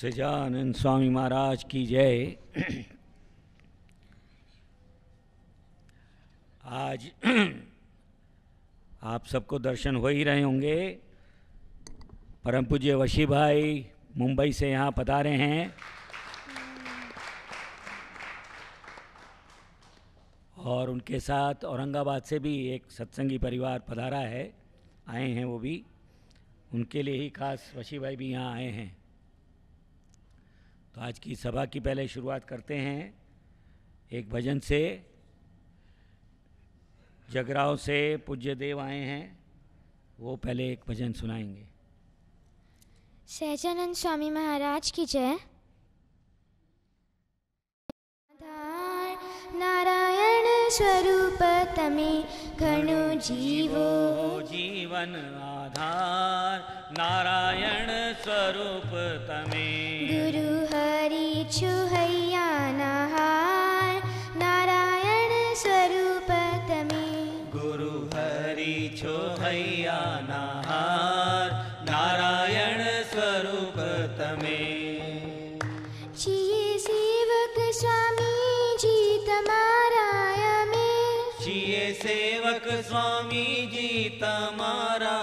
सच्चिदानंद स्वामी महाराज की जय। आज आप सबको दर्शन हो ही रहे होंगे। परम पूज्य वशी भाई मुंबई से यहाँ पधारे हैं और उनके साथ औरंगाबाद से भी एक सत्संगी परिवार पधारा है, आए हैं वो भी। उनके लिए ही खास वशी भाई भी यहाँ आए हैं। तो आज की सभा की पहले शुरुआत करते हैं एक भजन से। जगराव से पूज्य देव आए हैं, वो पहले एक भजन सुनाएंगे। सहजानंद स्वामी महाराज की जय। नारायण स्वरूप तमे घणो जीवो जीवन आधार, नारायण स्वरूप तमे गुरु हरि छुहैया नहार, नारायण स्वरूप तमे गुरु हरि छोहैया नहार, नारायण स्वरूप तमे छिये सेवक स्वामी जी तमारा में, छिये सेवक स्वामी जी तमारा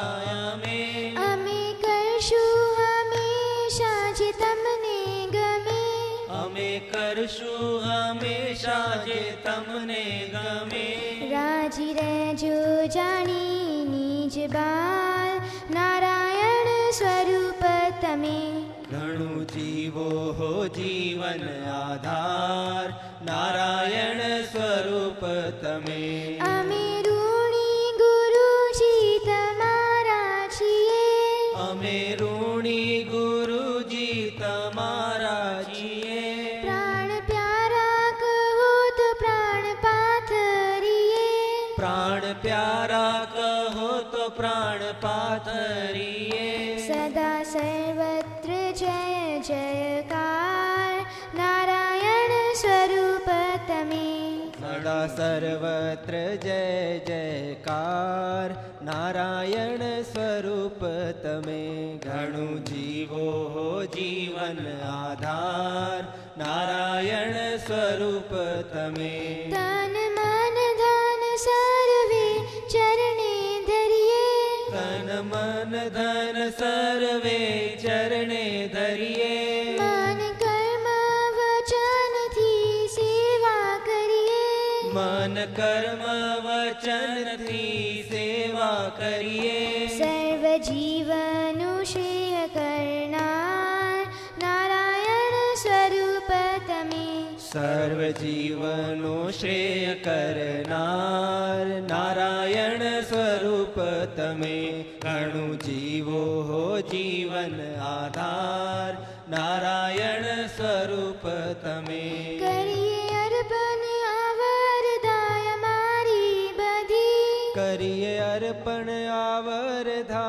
में अमे करशु हमेशा जे तमने गमे, अमे करशु हमेशा जे तमने गमे राजी रहो जानी निज बाल, नारायण स्वरूप तमे घणु जीवो हो जीवन आधार, नारायण स्वरूप तमे अमे ऋणी गुरु जी तमारा छिये, अमे ऋणी गुरु जी तमारा छिये प्राण प्यारा कहो तो प्राण पाथरिये, प्राण प्यारा कहो तो प्राण पाथरिये सदा सर्वत्र जय जयकार, नारायण स्वरूप तमे सदा सर्वत्र जय जयकार, नारायण स्वरूप तमे घणु जीवो हो जीवन आधार, नारायण स्वरूप तमे तन मन धन सर्वे चरणे धरिये, तन मन धन सर्वे चरणे धरिये मन कर्म वचन थी सेवा करिए, मन कर्म वचन थी सेवा करिए सर्व जीवनु श्रेय करनार, नारायण स्वरूप तमे सर्व जीवनो श्रेय करनार, नारायण स्वरूप तमे घणु जीवो हो जीवन आधार, नारायण स्वरूप तमे करिए अर्पण आवरदाय मारी बधी, करिए अर्पण आवरधा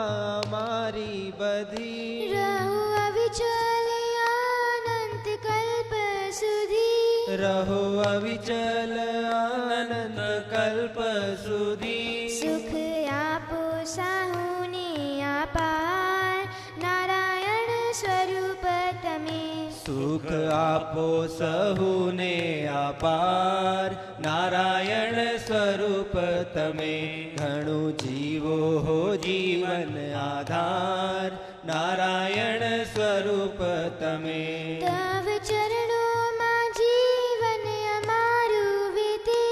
मारी बधी रहु अविचल अनंत कल्प सुधी, रहो अविचल आनंद कल्प सुधी सुख आपो साहुने अपार, नारायण स्वरूप तमे सुख आपो सहुने अपार, नारायण स्वरूप तमे घणु जीवो हो जीवन आधार, नारायण स्वरूप तमे तव चरणों मां जीवन अमारु वीते,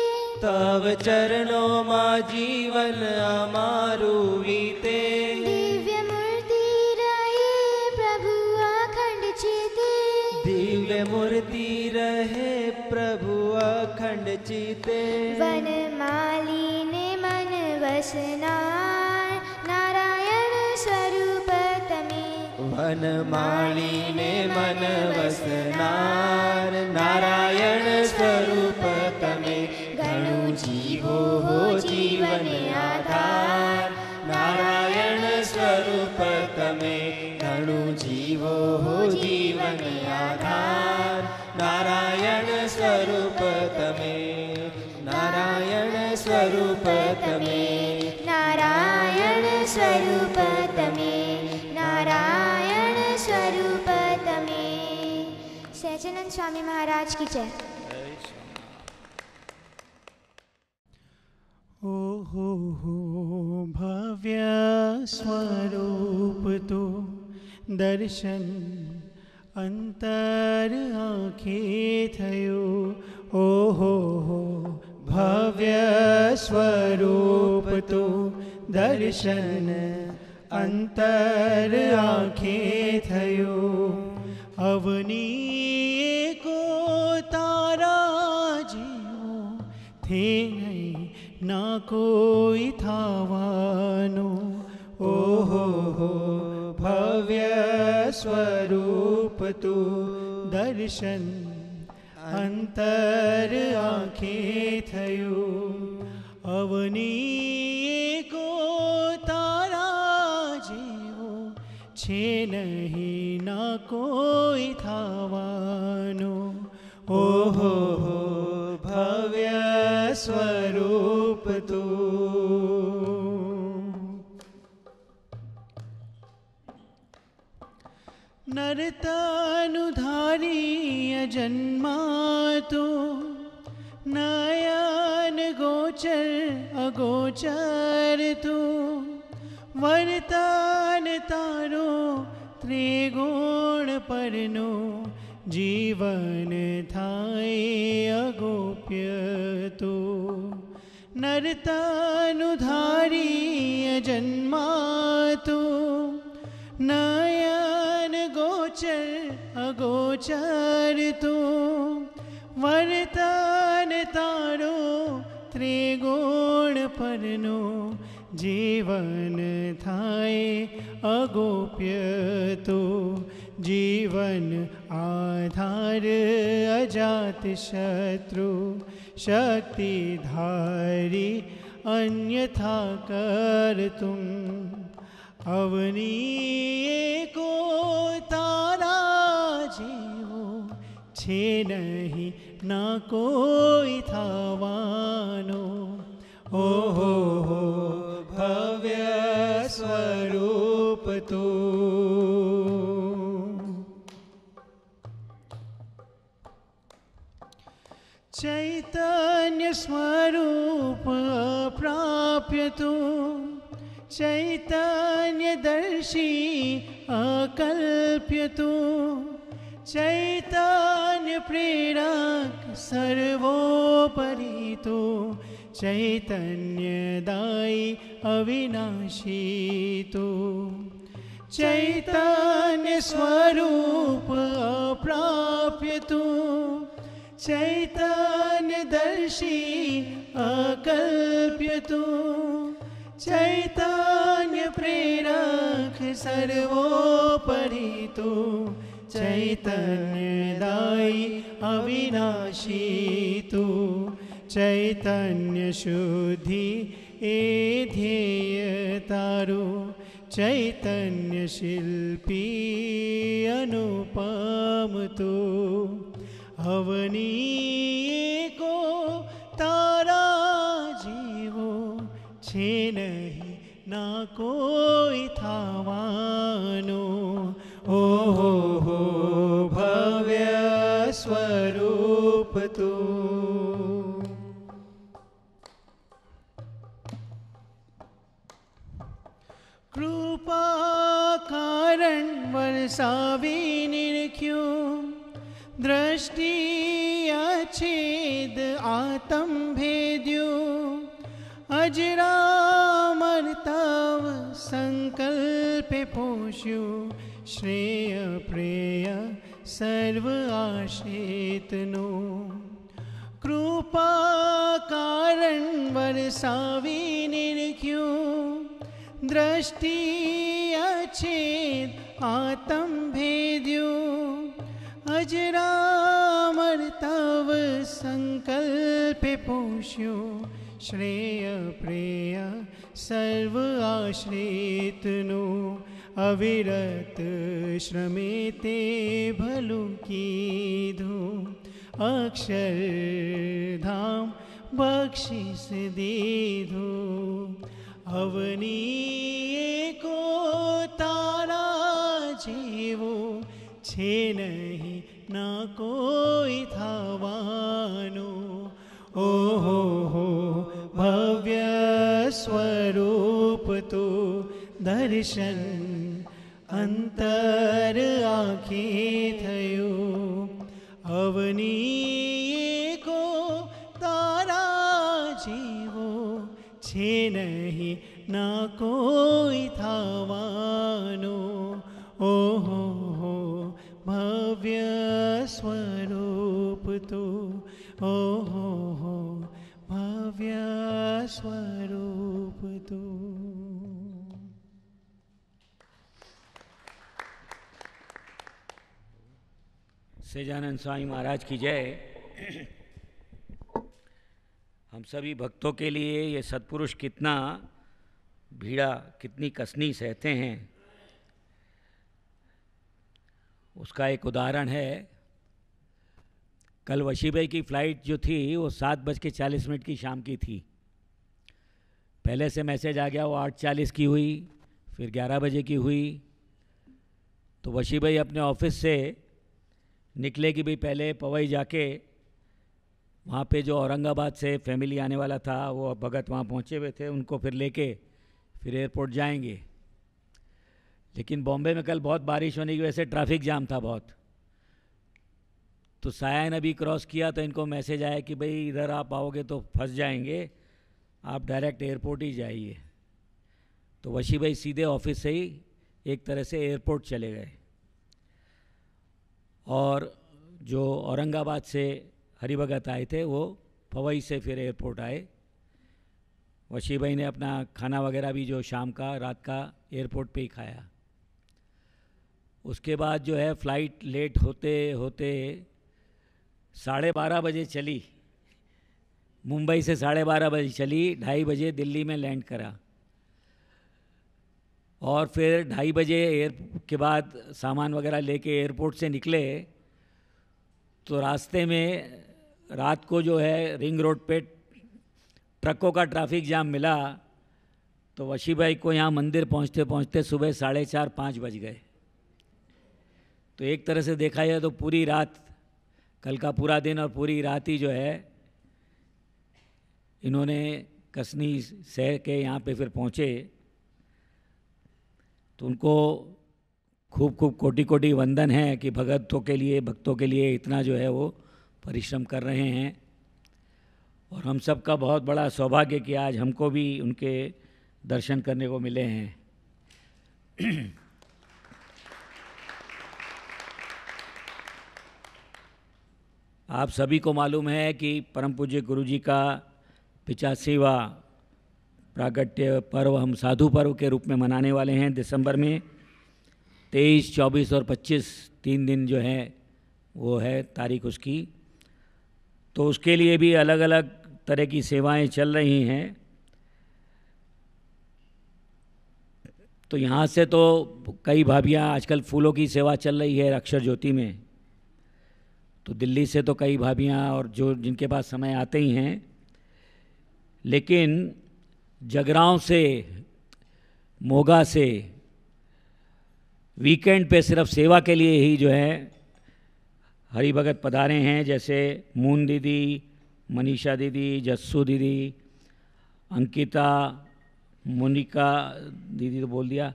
तव चरणों मां जीवन अमारु वीते दिव्य मूर्ति रहे प्रभु अखंड चिते, दिव्य मूर्ति रहे प्रभु अखंड चिते वन माली ने मन वसनार, नारायण स्वरूप तमे वन माली ने मन वसनार, नारायण स्वरूप तमे घणु जीवो हो जीवन आधार, नारायण स्वरूप तमे घणु जीवो हो जीवन आधार, नारायण स्वरूप तमे नारायण स्वरूप तमे नारायण स्वरूप तमे नारायण स्वरूप तमे स्वामी महाराज की जय। ओहो हो भव्य स्वरूप तो दर्शन अंतर आँखे थयो। ओहो हो भव्य स्वरूप तो दर्शन अंतर आँखे थयो। अवनी को तारा जीवो थे नहीं ना कोई थावानो। ओहो हो भव्य स्वरूप तू दर्शन अंतर आँखे थयो। अवनी को तारा जीवो छे नहीं ना कोई थावानो। ओहो हो भव्य स्वरूप तू। नरतनुधारी अजन्मा तो नयन गोचर अगोचर तो वर्तन तारो त्रिगुण परनो जीवन थाय अगोप्य तो। नरतनुधारी अजन्मा तो नयन गोचर अगोचर तो वर्तन तारो त्रिगुण परनो जीवन थाय अगोप्य तो। जीवन आधार अजात शत्रु शक्तिधारी अन्यथा कर तुम। अवनी को तारा जीवो छे नहीं ना कोई थावानो। ओहो हो भव्य स्वरूप तो। चैतन्य स्वरूप प्राप्य तो चैतन्य दर्शी अकल्प्य तो। चैतन्य प्रेरक सर्वोपरि तो चैतन्य दायी अविनाशी तो। चैतन्य स्वरूप अप्राप्य तो चैतन्य दर्शी अकल्प्य तो। चैतन्य प्रेरक सर्वोपरि तो चैतन्य दायी अविनाशी तो। चैतन्य शुद्धि ए ध्येय तारो चैतन्य शिल्पी अनुपम तो। अवनी को तारा जीवो छे नहीं ना कोई थावानो। ओहो हो भव्य स्वरूप तू। कृपा कारण वर्षावी निरख्यो दृष्टि अछेद आत्म भेद्यो। अजरामर तव संकल्प पोष्यो श्रेय प्रेय सर्व आश्रितनो। कृपा कारण वर्षावी निरख्यो दृष्टि अछेद आत्म भेद्यो। अजरामर तव संकल्प पोष्यो श्रेय प्रेय सर्व आश्रितनो। अविरत श्रमे ते भलु कीधो अक्षरधाम बख्शिस दीधो। अवनी को तारा जीवो छे नहीं ना कोई थावानो। ओहो हो भव्य स्वरूप तो दर्शन अंतर आँखे थयो। अवनी को तारा जीवो छे नहीं ना कोई थावानो। ओहो हो भव्य स्वरूप तो ओहो हो भव्य स्वरूप तो। सेजानंद स्वामी महाराज की जय। हम सभी भक्तों के लिए ये सत्पुरुष कितना भीड़ा, कितनी कसनी सहते हैं, उसका एक उदाहरण है। कल वशी भाई की फ़्लाइट जो थी वो 7:40 की शाम की थी। पहले से मैसेज आ गया, वो 8:40 की हुई, फिर 11 बजे की हुई। तो वशी भाई अपने ऑफिस से निकले कि भाई पहले पवई जाके वहाँ पे जो औरंगाबाद से फैमिली आने वाला था, वो भगत वहाँ पहुँचे हुए थे, उनको फिर लेके फिर एयरपोर्ट जाएंगे। लेकिन बॉम्बे में कल बहुत बारिश होने की वजह से ट्रैफिक जाम था बहुत। तो सायन अभी क्रॉस किया तो इनको मैसेज आया कि भाई इधर आप आओगे तो फंस जाएंगे, आप डायरेक्ट एयरपोर्ट ही जाइए। तो वशी भाई सीधे ऑफिस से ही एक तरह से एयरपोर्ट चले गए। और जो औरंगाबाद से हरिभगत आए थे वो पवई से फिर एयरपोर्ट आए। वशी भाई ने अपना खाना वगैरह भी जो शाम का रात का एयरपोर्ट पे ही खाया। उसके बाद जो है फ़्लाइट लेट होते होते 12:30 बजे चली, मुंबई से 12:30 बजे चली, 2:30 बजे दिल्ली में लैंड करा। और फिर 2:30 बजे के बाद सामान वगैरह लेके एयरपोर्ट से निकले तो रास्ते में रात को जो है रिंग रोड पे ट्रकों का ट्रैफिक जाम मिला। तो वशी भाई को यहाँ मंदिर पहुँचते पहुँचते सुबह 4:30-5 बज गए। तो एक तरह से देखा जाए तो पूरी रात, कल का पूरा दिन और पूरी रात ही जो है इन्होंने कसनी सह के यहाँ पे फिर पहुँचे। तो उनको खूब खूब कोटि कोटि वंदन है कि भक्तों के लिए इतना जो है वो परिश्रम कर रहे हैं। और हम सब का बहुत बड़ा सौभाग्य कि आज हमको भी उनके दर्शन करने को मिले हैं। आप सभी को मालूम है कि परम पूज्य गुरु जी का 85वां प्रागट्य पर्व हम साधु पर्व के रूप में मनाने वाले हैं दिसंबर में। 23, 24 और 25 3 दिन जो है वो है तारीख उसकी। तो उसके लिए भी अलग अलग तरह की सेवाएं चल रही हैं। तो यहाँ से तो कई भाभियाँ आजकल फूलों की सेवा चल रही है अक्षर ज्योति में। तो दिल्ली से तो कई भाभियाँ और जो जिनके पास समय आते ही हैं। लेकिन जगरांव से, मोगा से वीकेंड पे सिर्फ सेवा के लिए ही जो है हरिभगत पधारे हैं। जैसे मून दीदी, मनीषा दीदी, जस्सू दीदी, अंकिता, मोनिका दीदी तो बोल दिया,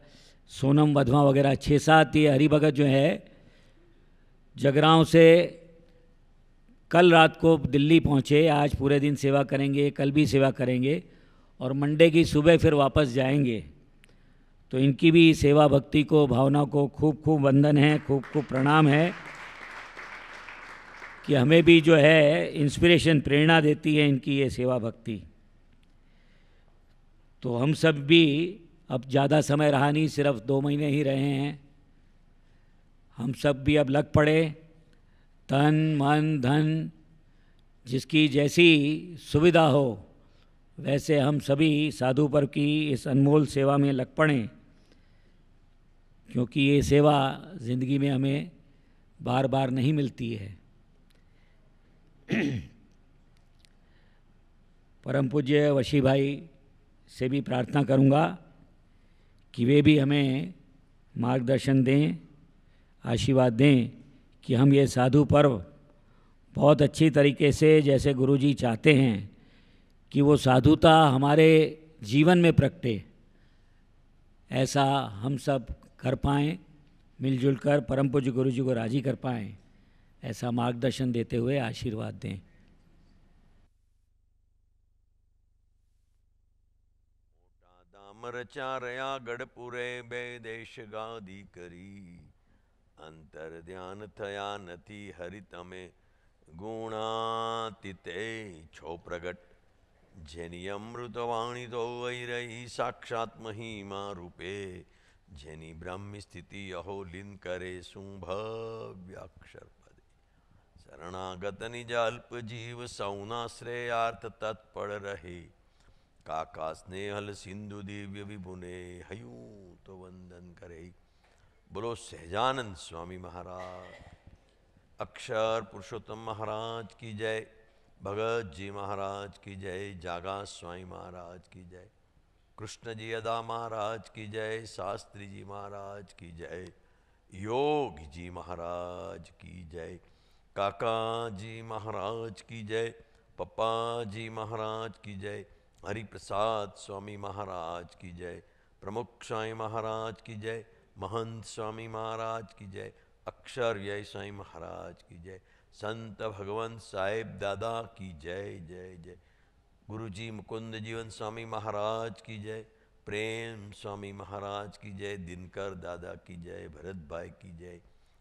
सोनम वधवा वगैरह 6-7 ये हरिभगत जो है जगरांव से कल रात को दिल्ली पहुँचे। आज पूरे दिन सेवा करेंगे, कल भी सेवा करेंगे और मंडे की सुबह फिर वापस जाएंगे। तो इनकी भी सेवा भक्ति को, भावना को खूब खूब वंदन है, खूब खूब प्रणाम है कि हमें भी जो है इंस्पिरेशन, प्रेरणा देती है इनकी ये सेवा भक्ति। तो हम सब भी अब ज़्यादा समय रहा नहीं, सिर्फ 2 महीने ही रहे हैं। हम सब भी अब लग पड़े, तन मन धन जिसकी जैसी सुविधा हो वैसे हम सभी साधु पर्व की इस अनमोल सेवा में लग पड़ें, क्योंकि ये सेवा ज़िंदगी में हमें बार बार नहीं मिलती है। परम पूज्य वशी भाई से भी प्रार्थना करूँगा कि वे भी हमें मार्गदर्शन दें, आशीर्वाद दें कि हम ये साधु पर्व बहुत अच्छी तरीके से, जैसे गुरुजी चाहते हैं कि वो साधुता हमारे जीवन में प्रगटे, ऐसा हम सब कर पाएँ, मिलजुल कर परम पूज्य गुरु जी को राजी कर पाएँ, ऐसा मार्गदर्शन देते हुए आशीर्वाद दें। दामर चारया गढ़पुरे बे देश गादी करी, अंतर ध्यान थया नथी हरि तमे गुणातीते छो प्रगट, जेनी अमृतवाणी तो वही रही साक्षात महिमा रूपे, जेनी ब्रह्म स्थिति अहो लीन करे सुभव्याक्षर पदे, शरणागत निज अल्प जीव सौनाश्रयार्थ तत्पर रहे, काका स्नेहल सिंधु दिव्य विभुने हयूं तो वंदन करे। बोलो सहजानंद स्वामी महाराज, अक्षर पुरुषोत्तम महाराज की जय, भगत जी महाराज की जय, जागा स्वामी महाराज की जय, कृष्ण जी अदा महाराज की जय, शास्त्री जी महाराज की जय, योग जी महाराज की जय, काका जी महाराज की जय, पप्पा जी महाराज की जय, हरि प्रसाद स्वामी महाराज की जय, प्रमुख स्वामी महाराज की जय, महंत स्वामी महाराज की जय, अक्षर व्यय स्वामी महाराज की जय, संत भगवंत साहेब दादा की जय जय जय, गुरुजी मुकुंद जीवन स्वामी महाराज की जय, प्रेम स्वामी महाराज की जय, दिनकर दादा की जय, भरत भाई की जय,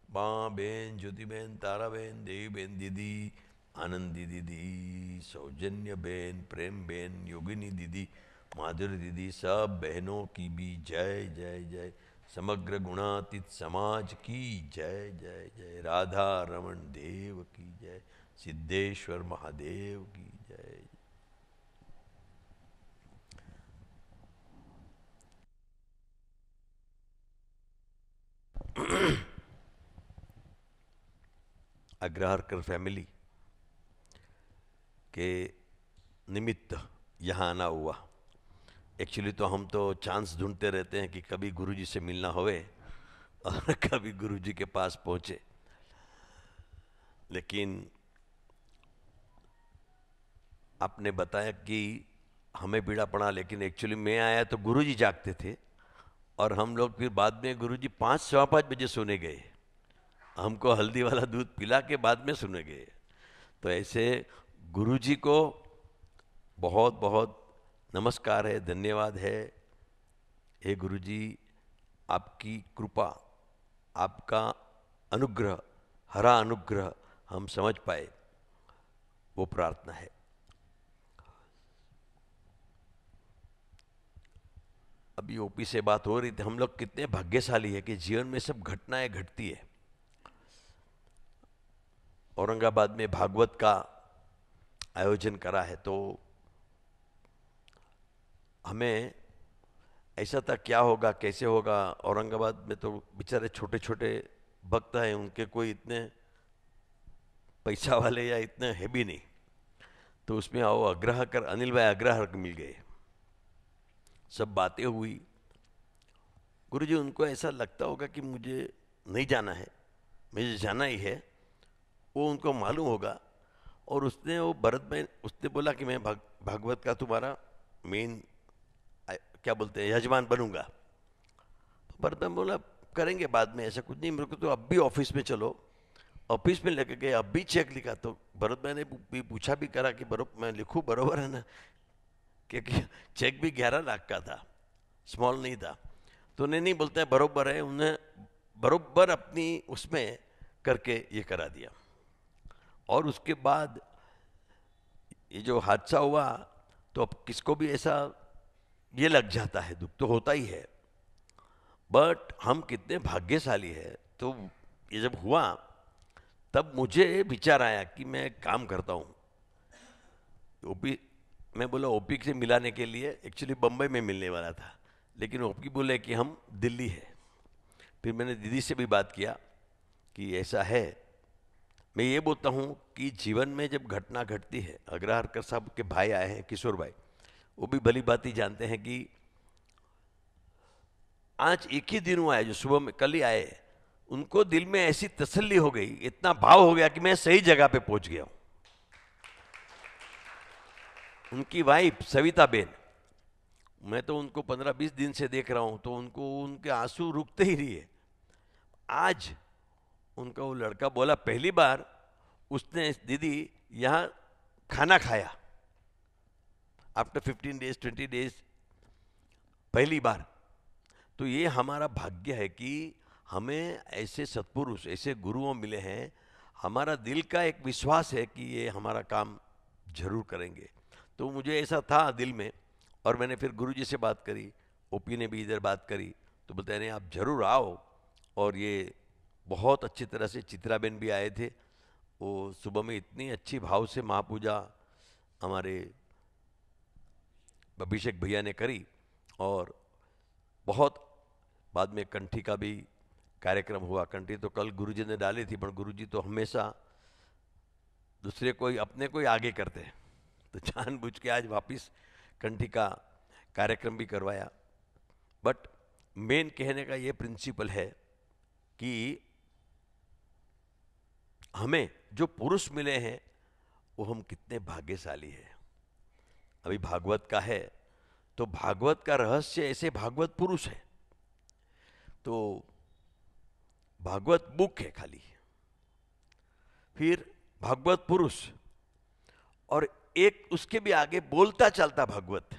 माँ बेन, ज्योति बेन, तारा बेन, देवी बेन, दीदी आनंदी दीदी, सौजन्य बेन, प्रेम बेन, योगिनी दीदी, माधुरी दीदी, सब बहनों की भी जय जय जय, समग्र गुणातीत समाज की जय जय जय, राधा रमन देव की जय, सिद्धेश्वर महादेव की जय। अग्रहारकर फैमिली के निमित्त यहाँ आना हुआ। एक्चुअली तो हम तो चांस ढूंढते रहते हैं कि कभी गुरुजी से मिलना होवे और कभी गुरुजी के पास पहुँचे, लेकिन आपने बताया कि हमें पीड़ा पड़ा, लेकिन एक्चुअली मैं आया तो गुरुजी जागते थे और हम लोग फिर बाद में गुरुजी 5-5:15 बजे सोने गए, हमको हल्दी वाला दूध पिला के बाद में सोने गए। तो ऐसे गुरुजी को बहुत बहुत नमस्कार है, धन्यवाद है। हे गुरुजी, आपकी कृपा, आपका अनुग्रह, हरा अनुग्रह हम समझ पाए, वो प्रार्थना है। अभी ओपी से बात हो रही थी, हम लोग कितने भाग्यशाली है कि जीवन में सब घटनाएं घटती है। औरंगाबाद में भागवत का आयोजन करा है, तो हमें ऐसा था क्या होगा कैसे होगा। औरंगाबाद में तो बेचारे छोटे छोटे भक्त हैं, उनके कोई इतने पैसा वाले या इतने है भी नहीं, तो उसमें आओ अग्रहारकर, अनिल भाई अग्रहारकर मिल गए, सब बातें हुई। गुरुजी उनको ऐसा लगता होगा कि मुझे नहीं जाना है, मुझे जाना ही है, वो उनको मालूम होगा। और उसने वो भरत भाई, उसने बोला कि मैं भागवत का तुम्हारा मेन क्या बोलते हैं यजमान बनूंगा। भरत भाई बोला करेंगे बाद में, ऐसा कुछ नहीं, मेरे को तो अब भी ऑफिस में चलो। ऑफिस में लेके गए, अब भी चेक लिखा, तो भरत भाई ने भी पूछा भी करा कि मैं लिखूं बरोबर है ना, क्योंकि चेक भी 11 लाख का था, स्मॉल नहीं था। तो उन्हें नहीं बोलते हैं बरोबर है, उन्हें बरोबर अपनी उसमें करके ये करा दिया। और उसके बाद ये जो हादसा हुआ, तो अब किसको भी ऐसा ये लग जाता है, दुख तो होता ही है, बट हम कितने भाग्यशाली है। तो ये जब हुआ तब मुझे विचार आया कि मैं काम करता हूँ ओपी। मैं बोला ओपी से मिलाने के लिए, एक्चुअली बम्बई में मिलने वाला था, लेकिन ओपी बोले कि हम दिल्ली है। फिर मैंने दीदी से भी बात किया कि ऐसा है। मैं ये बोलता हूँ कि जीवन में जब घटना घटती है, अग्रहारकर साहब के भाई आए हैं, किशोर भाई, वो भी भली बात ही जानते हैं कि आज एक ही दिन हुआ है, जो सुबह में कल ही आए, उनको दिल में ऐसी तसल्ली हो गई, इतना भाव हो गया कि मैं सही जगह पे पहुंच गया हूं। उनकी वाइफ सविता बेन, मैं तो उनको 15-20 दिन से देख रहा हूं, तो उनके आंसू रुकते ही नहीं है। आज उनका वो लड़का बोला पहली बार उसने दीदी यहाँ खाना खाया, आफ्टर 15 डेज 20 डेज पहली बार। तो ये हमारा भाग्य है कि हमें ऐसे सत्पुरुष, ऐसे गुरुओं मिले हैं। हमारा दिल का एक विश्वास है कि ये हमारा काम जरूर करेंगे। तो मुझे ऐसा था दिल में, और मैंने फिर गुरुजी से बात करी, ओपी ने भी इधर बात करी, तो बोलते नहीं आप जरूर आओ। और ये बहुत अच्छी तरह से चित्राबेन भी आए थे, वो सुबह में इतनी अच्छी भाव से महापूजा हमारे अभिषेक भैया ने करी, और बहुत बाद में कंठी का भी कार्यक्रम हुआ। कंठी तो कल गुरुजी ने डाली थी, पर गुरुजी तो हमेशा दूसरे कोई अपने कोई आगे करते हैं, तो जानबूझ के आज वापस कंठी का कार्यक्रम भी करवाया। बट मेन कहने का ये प्रिंसिपल है कि हमें जो पुरुष मिले हैं वो हम कितने भाग्यशाली हैं। अभी भागवत का है, तो भागवत का रहस्य ऐसे भागवत पुरुष है, तो भागवत बुक है खाली, फिर भागवत पुरुष, और एक उसके भी आगे बोलता चलता भागवत।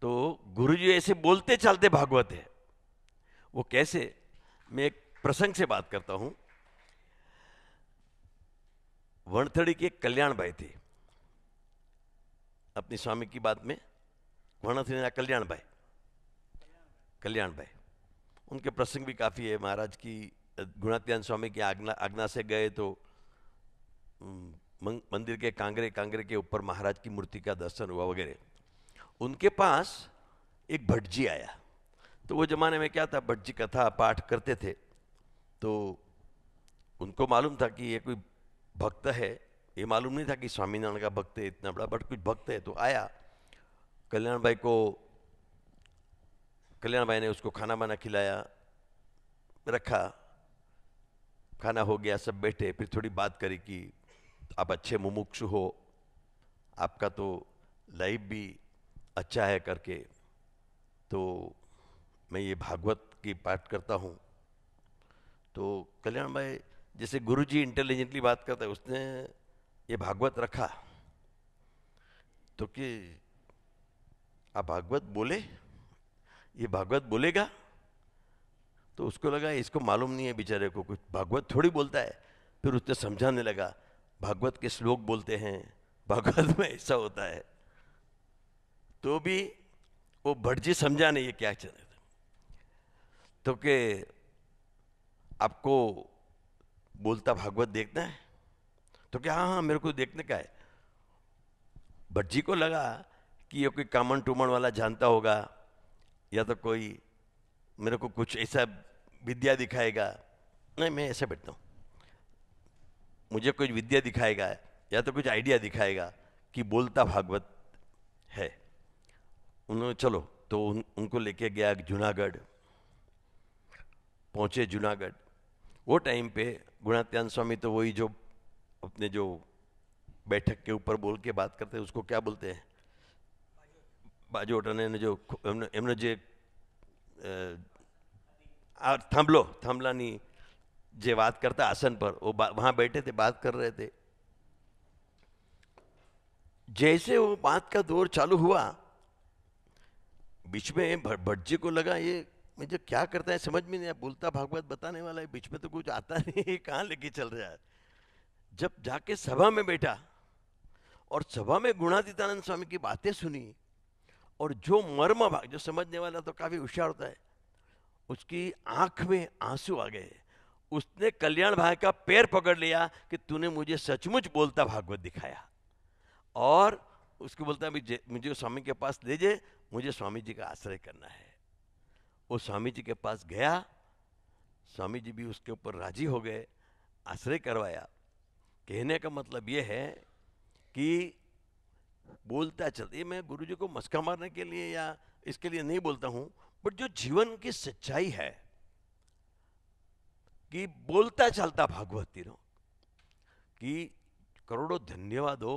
तो गुरुजी ऐसे बोलते चलते भागवत है। वो कैसे, मैं एक प्रसंग से बात करता हूं। वणथड़ी के कल्याण भाई थे, अपनी स्वामी की बात में वणथड़ी कल्याण भाई, उनके प्रसंग भी काफी है। महाराज की गुणात्यान स्वामी की आज्ञा से गए, तो मंदिर के कांगरे के ऊपर महाराज की मूर्ति का दर्शन हुआ वगैरह। उनके पास एक भट्ट जी आया, तो वो जमाने में क्या था, भट्ट जी कथा पाठ करते थे, तो उनको मालूम था कि ये कोई भक्त है। ये मालूम नहीं था कि स्वामीनारायण का भक्त है इतना बड़ा, बट कुछ भक्त है। तो आया कल्याण भाई ने उसको खाना वाना खिलाया, रखा, खाना हो गया, सब बैठे, फिर थोड़ी बात करी कि आप अच्छे मुमुक्षु हो, आपका तो लाइफ भी अच्छा है करके, तो मैं ये भागवत की पाठ करता हूँ। तो कल्याण भाई जैसे गुरुजी इंटेलिजेंटली बात करता है, उसने ये भागवत रखा, तो कि आप भागवत बोले, ये भागवत बोलेगा? तो उसको लगा इसको मालूम नहीं है बेचारे को, कुछ भागवत थोड़ी बोलता है। फिर उसने समझाने लगा, भागवत के श्लोक बोलते हैं, भागवत में ऐसा होता है। तो भी वो भट्ट जी समझा नहीं ये क्या चल रहा था। तो कि आपको बोलता भागवत देखना है? तो क्या हाँ मेरे को देखने का है। भट्ट जी को लगा कि ये कोई कामन टूमन वाला जानता होगा, या तो कोई मेरे को कुछ ऐसा विद्या दिखाएगा। नहीं, मैं ऐसे बैठता हूँ, मुझे कुछ विद्या दिखाएगा या तो कुछ आइडिया दिखाएगा कि बोलता भागवत है। उन्होंने चलो, तो उनको लेके गया जूनागढ़। पहुंचे जूनागढ़, वो टाइम पे गुणात्यान स्वामी तो वही जो अपने जो बैठक के ऊपर बोल के बात करते हैं, उसको क्या बोलते हैं, बाजोट, ने जो एमने जे थांबलानी जे बात करता आसन पर, वो वहां बैठे थे, बात कर रहे थे। जैसे वो बात का दौर चालू हुआ, बीच में भट्ट जी को लगा ये मुझे क्या करता है समझ में नहीं आया, बोलता भागवत बताने वाला है, बीच में तो कुछ आता नहीं, कहाँ लेके चल रहा है। जब जाके सभा में बैठा और सभा में गुणातीतानंद स्वामी की बातें सुनी, और जो मर्म भाग, जो समझने वाला तो काफी होशियार होता है, उसकी आंख में आंसू आ गए। उसने कल्याण भाई का पैर पकड़ लिया कि तूने मुझे सचमुच बोलता भागवत दिखाया, और उसको बोलता मुझे स्वामी के पास ले जाए, मुझे स्वामी जी का आश्रय करना है। वो स्वामी जी के पास गया, स्वामी जी भी उसके ऊपर राजी हो गए, आश्रय करवाया। कहने का मतलब ये है कि बोलता चलते, मैं गुरु जी को मस्का मारने के लिए या इसके लिए नहीं बोलता हूं, बट जो जीवन की सच्चाई है, कि बोलता चलता भागवत कि करोड़ों धन्यवाद हो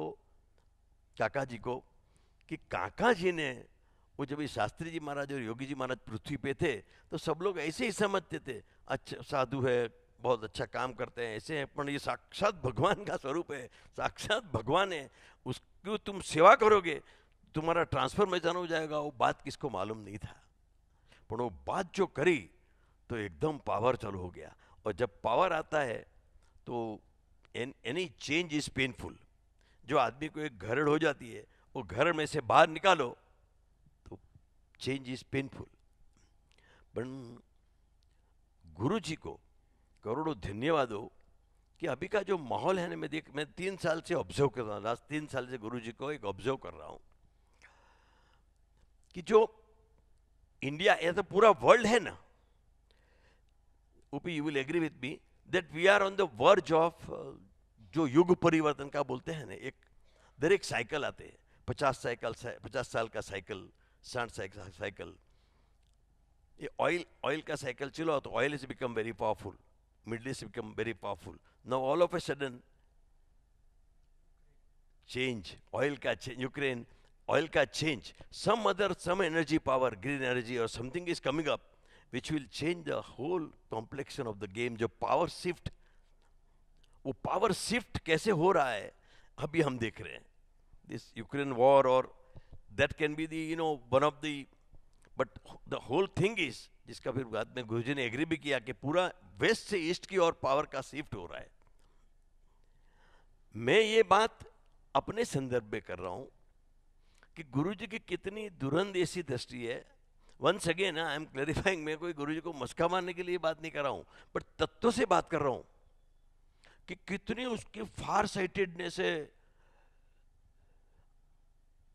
काका जी को कि काका जी ने, वो जब ये शास्त्री जी महाराज और योगी जी महाराज पृथ्वी पे थे तो सब लोग ऐसे ही समझते थे, अच्छा साधु है, बहुत अच्छा काम करते हैं, ऐसे हैं, पर ये साक्षात भगवान का स्वरूप है, साक्षात भगवान है, उसको तुम सेवा करोगे तुम्हारा ट्रांसफॉर्मेशन हो जाएगा। वो बात किसको मालूम नहीं था, पर वो बात जो करी तो एकदम पावर चालू हो गया। और जब पावर आता है तो एनी चेंज इज पेनफुल। जो आदमी को एक घरड़ हो जाती है, वो घर में से बाहर निकालो तो चेंज इज पेनफुल। पर गुरु जी को करोड़ों धन्यवाद हो कि अभी का जो माहौल है ना, मैं 3 साल से ऑब्जर्व कर रहा हूँ, लास्ट 3 साल से गुरु जी को एक ऑब्जर्व कर रहा हूँ कि जो इंडिया या तो पूरा वर्ल्ड है ना, OP you will agree with me that we are on the verge of जो युग परिवर्तन का बोलते हैं ना, एक साइकिल आते हैं, 50 साल का साइकिल, 60 साइकिल। ये ऑयल का साइकिल चलो तो oil is become very powerful, middle east become very powerful, now all of a sudden change, oil का चेंज, यूक्रेन ऑयल का change, some energy power, green energy or something is coming up which will change the whole complexion of the game। जो power shift, वो power shift कैसे हो रहा है अभी हम देख रहे हैं, दिस यूक्रेन वॉर, और that can be the one of the, but the whole thing is, जिसका फिर बाद में गुरुजी ने एग्री भी किया कि पूरा वेस्ट से ईस्ट की ओर पावर का शिफ्ट हो रहा है। मैं ये बात अपने संदर्भ में कर रहा हूं कि गुरुजी की कितनी दूरंदेशी दृष्टि है। Once again I am clarifying, मैं कोई गुरुजी को मस्का मारने के लिए बात नहीं कर रहा हूं, बट तत्व से बात कर रहा हूं कि कितनी उसकी फार साइटेडनेस है।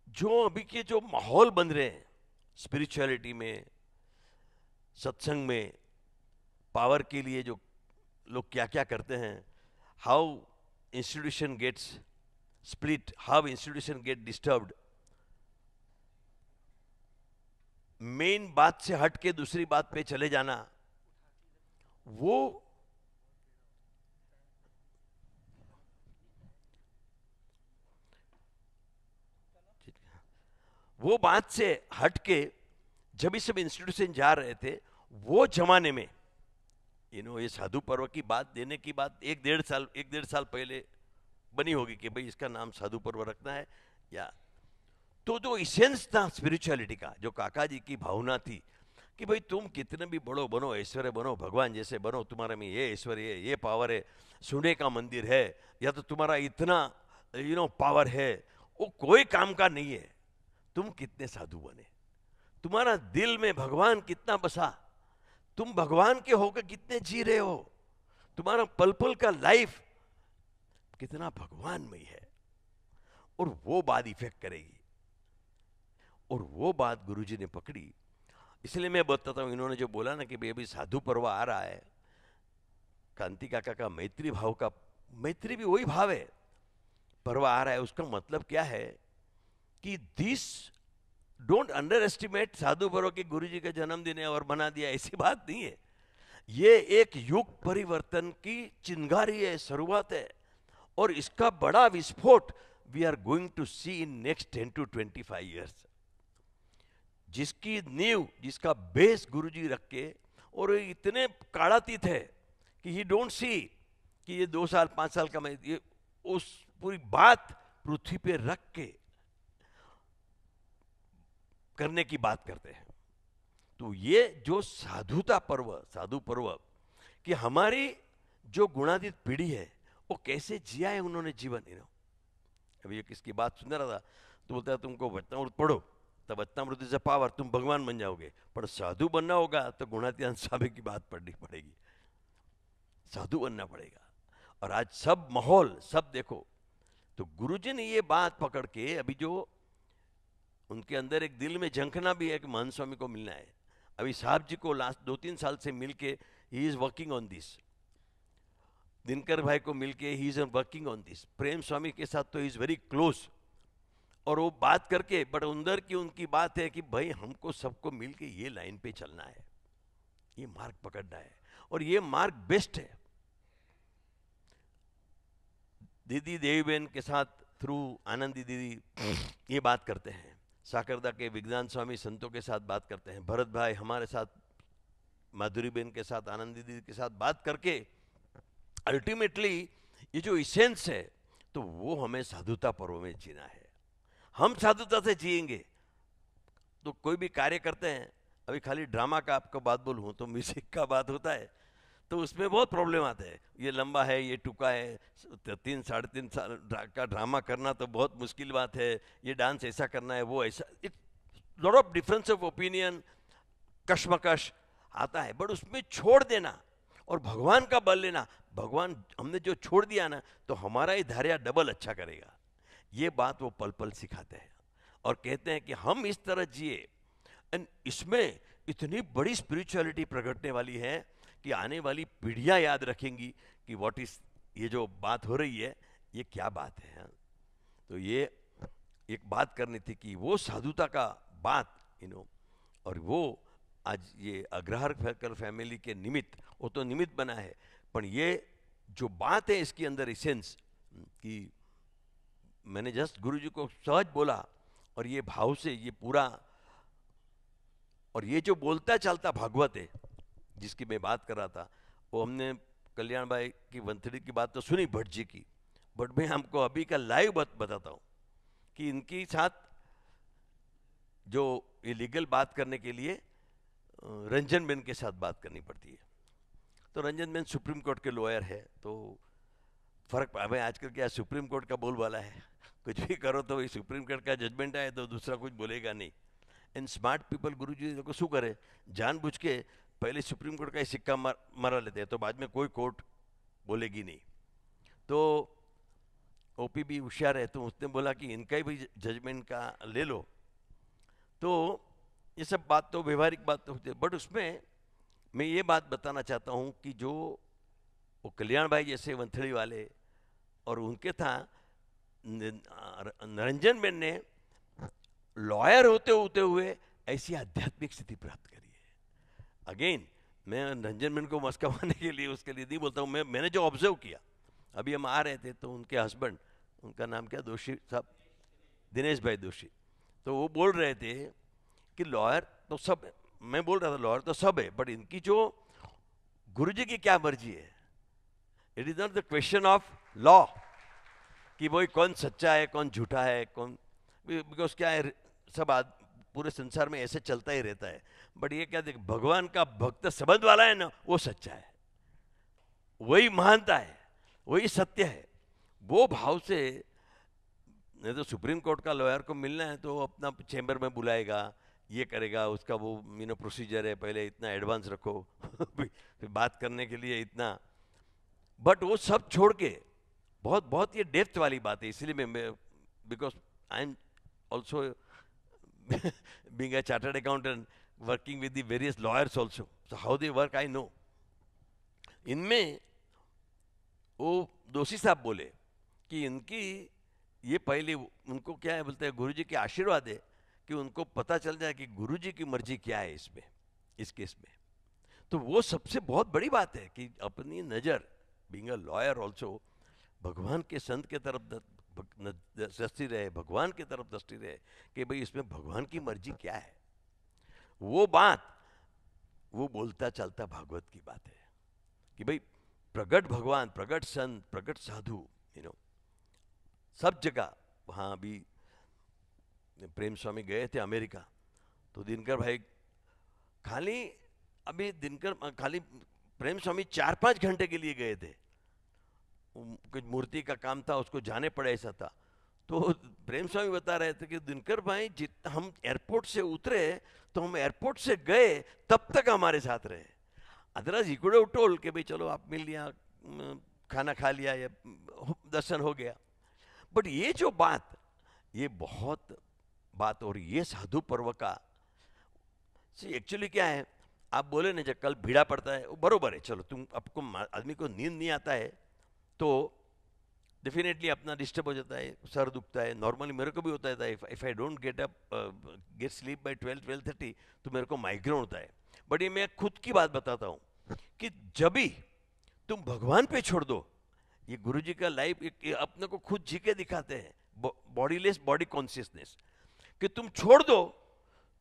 जो अभी के जो माहौल बन रहे हैं स्पिरिचुअलिटी में, सत्संग में, पावर के लिए जो लोग क्या क्या करते हैं, how institution gets split, how institution get disturbed, main बात से हट के दूसरी बात पे चले जाना, वो बात से हट के जब ये सब इंस्टीट्यूशन जा रहे थे, वो जमाने में ये साधु पर्व की बात देने की बात एक डेढ़ साल पहले बनी होगी कि भाई इसका नाम साधु पर्व रखना है, या तो जो इसेंस था स्पिरिचुअलिटी का, जो काका जी की भावना थी कि भाई तुम कितने भी बड़ो बनो, ऐश्वर्य बनो, भगवान जैसे बनो, तुम्हारे में ये ऐश्वर्य है, ये पावर है, सोने का मंदिर है, या तो तुम्हारा इतना पावर है, वो कोई काम का नहीं है। तुम कितने साधु बने, तुम्हारा दिल में भगवान कितना बसा, तुम भगवान के होकर कितने जी रहे हो, तुम्हारा पल पल का लाइफ कितना भगवानमय है, और वो बात इफेक्ट करेगी। और वो बात गुरुजी ने पकड़ी। इसलिए मैं बताता हूं, इन्होंने जो बोला ना कि भाई अभी साधु पर्व आ रहा है, कांति काका का मैत्री भाव का, मैत्री भी वही भाव है, पर्व आ रहा है, उसका मतलब क्या है कि दिस डोंट अंडर एस्टिमेट साधु पर्व के गुरुजी का जन्मदिन है और बना दिया, ऐसी बात नहीं है। ये एक युग परिवर्तन की चिंगारी है, शुरुआत है, और इसका बड़ा विस्फोट we are going to see in next 10 to 25 years. जिसकी नींव, जिसका बेस गुरुजी रख के, और इतने काड़ातीत है कि ही डोंट सी कि ये 2 साल 5 साल का, मैं ये उस पूरी बात पृथ्वी पे रख के करने की बात करते हैं। तो ये जो साधुता पर्व, साधु पर्व कि हमारी जो गुणातीत पीढ़ी है वो कैसे जिया है उन्होंने जीवन। अभी ये किसकी बात सुन रहा था तो बोलता है तुमको वचनामृत पढ़ो, तब वचनामृत से पावर, तुम भगवान बन जाओगे, पर साधु बनना होगा तो गुणातीत स्वामी की बात पढ़नी पड़ेगी, साधु बनना पड़ेगा। और आज सब माहौल सब देखो, तो गुरुजी ने ये बात पकड़ के, अभी जो उनके अंदर एक दिल में झंखना भी है कि महंत स्वामी को मिलना है। अभी साहब जी को लास्ट 2-3 साल से मिलके ही is working on this, Dinkar भाई को मिलके ही is working on this, Prem Swami के साथ तो इज वेरी क्लोज, और वो बात करके, बट अंदर की उनकी बात है कि भाई हमको सबको मिलके ये लाइन पे चलना है, ये मार्ग पकड़ना है। और ये मार्ग बेस्ट है। दीदी देवीबेन के साथ थ्रू आनंदी दीदी ये बात करते हैं, साकरदा के विज्ञान स्वामी संतों के साथ बात करते हैं, भरत भाई हमारे साथ, माधुरी बेन के साथ, आनंदी दीदी के साथ बात करके अल्टीमेटली ये जो इसेंस है तो वो हमें साधुता पर्व में जीना है। हम साधुता से जिएंगे तो कोई भी कार्य करते हैं, अभी खाली ड्रामा का आपको बात बोलूँ तो म्यूजिक का बात होता है तो उसमें बहुत प्रॉब्लम आते हैं, ये लंबा है, ये टूका है, 3 साढ़े 3 साल का ड्रामा करना तो बहुत मुश्किल बात है, ये डांस ऐसा करना है, वो ऐसा, it lot of difference of opinion, कश्मकश आता है। बट उसमें छोड़ देना और भगवान का बल लेना, भगवान हमने जो छोड़ दिया ना तो हमारा ही धार्या डबल अच्छा करेगा, ये बात वो पल पल सिखाते हैं और कहते हैं कि हम इस तरह जिए। एंड इसमें इतनी बड़ी स्पिरिचुअलिटी प्रगटने वाली है कि आने वाली पीढ़ियां याद रखेंगी कि व्हाट इज, ये जो बात हो रही है ये क्या बात है। तो ये एक बात करनी थी कि वो साधुता का बात और वो आज ये अग्रहार फैमिली के निमित्त, वो तो निमित्त बना है, पर ये जो बात है इसके अंदर इसेंस कि मैंने जस्ट गुरुजी को सहज बोला और ये भाव से ये पूरा, और ये जो बोलता चलता भागवत है जिसकी मैं बात कर रहा था, वो हमने कल्याण भाई की वंथड़ी की बात तो सुनी भट्ट जी की, बट मैं हमको अभी का लाइव बताता हूँ कि इनके साथ जो इलीगल बात करने के लिए रंजन बेन के साथ बात करनी पड़ती है। तो रंजन बेन सुप्रीम कोर्ट के लॉयर है, तो फर्क भाई आजकल क्या सुप्रीम कोर्ट का बोलबाला है, कुछ भी करो तो वही सुप्रीम कोर्ट का जजमेंट आए तो दूसरा कुछ बोलेगा नहीं। एंड स्मार्ट पीपल गुरुजी को शू करे, जानबूझ के पहले सुप्रीम कोर्ट का ही सिक्का मरा लेते हैं तो बाद में कोई कोर्ट बोलेगी नहीं। तो ओपी भी होशियार है, तो उसने बोला कि इनका ही भी जजमेंट का ले लो। तो ये सब बात तो व्यवहारिक बात तो होती है, बट उसमें मैं ये बात बताना चाहता हूँ कि जो वो कल्याण भाई जैसे वंथड़ी वाले और उनके था निरंजन बेन ने लॉयर होते होते हुए ऐसी आध्यात्मिक स्थिति प्राप्त करी है। अगेन मैं निरंजन बेन को मस्कावाने के लिए उसके लिए नहीं बोलता हूँ, मैंने जो ऑब्जर्व किया, अभी हम आ रहे थे तो उनके हस्बैंड, उनका नाम क्या, दोषी साहब, दिनेश भाई दोषी, तो वो बोल रहे थे कि लॉयर तो सब, मैं बोल रहा था लॉयर तो सब है, बट इनकी जो गुरुजी की क्या मर्जी है, it is not the question of law कि भाई कौन सच्चा है कौन झूठा है कौन, बिकॉज क्या है सब पूरे संसार में ऐसे चलता ही रहता है। बट ये क्या देख, भगवान का भक्त संबंध वाला है ना, वो सच्चा है, वही महानता है, वही सत्य है। वो भाव से, नहीं तो सुप्रीम कोर्ट का लॉयर को मिलना है तो अपना चैम्बर में बुलाएगा, ये करेगा, उसका वो प्रोसीजर है, पहले इतना एडवांस रखो फिर बात करने के लिए इतना, बट वो सब छोड़ के बहुत बहुत ये डेप्थ वाली बात है। इसलिए मैं because I am also being a chartered accountant working with the various lawyers also, so how they work I know. इनमें वो दोषी साहब बोले कि इनकी ये पहले उनको क्या है बोलते हैं, गुरुजी के आशीर्वाद है कि उनको पता चल जाए कि गुरुजी की मर्जी क्या है इसमें, इस केस में। तो वो सबसे बहुत बड़ी बात है कि अपनी नज़र, बीइंग अ लॉयर ऑल्सो, भगवान के संत के तरफ दृष्टि रहे, भगवान की तरफ दृष्टि रहे कि भाई इसमें भगवान की मर्जी क्या है। वो बात वो बोलता चलता भागवत की बात है कि भाई प्रगट भगवान, प्रगट संत, प्रगट साधु, सब जगह। वहाँ अभी प्रेम स्वामी गए थे अमेरिका, तो दिनकर भाई खाली प्रेम स्वामी 4-5 घंटे के लिए गए थे, कुछ मूर्ति का काम था, उसको जाने पड़े, ऐसा था। तो प्रेम स्वामी बता रहे थे कि दिनकर भाई जितना हम एयरपोर्ट से उतरे तो हम एयरपोर्ट से गए तब तक हमारे साथ रहे, अदरवाइज इकोडो टोल के भाई चलो आप मिल लिया, खाना खा लिया या दर्शन हो गया। बट ये जो बात, ये बहुत बात, और ये साधु पर्व का एक्चुअली क्या है, आप बोले ना जब कल भीड़ा पड़ता है, वो बरोबर है, चलो तुम आपको आदमी को नींद नहीं आता है तो डेफिनेटली अपना डिस्टर्ब हो जाता है, सर दुखता है, नॉर्मली मेरे को भी होता है। If I don't get sleep by 12-12:30 तो मेरे को माइग्रेन होता है। बट ये मैं खुद की बात बताता हूँ कि जब भी तुम भगवान पे छोड़ दो, ये गुरुजी का लाइफ अपने को खुद जी के दिखाते हैं, बॉडीलेस बॉडी कॉन्शियसनेस, कि तुम छोड़ दो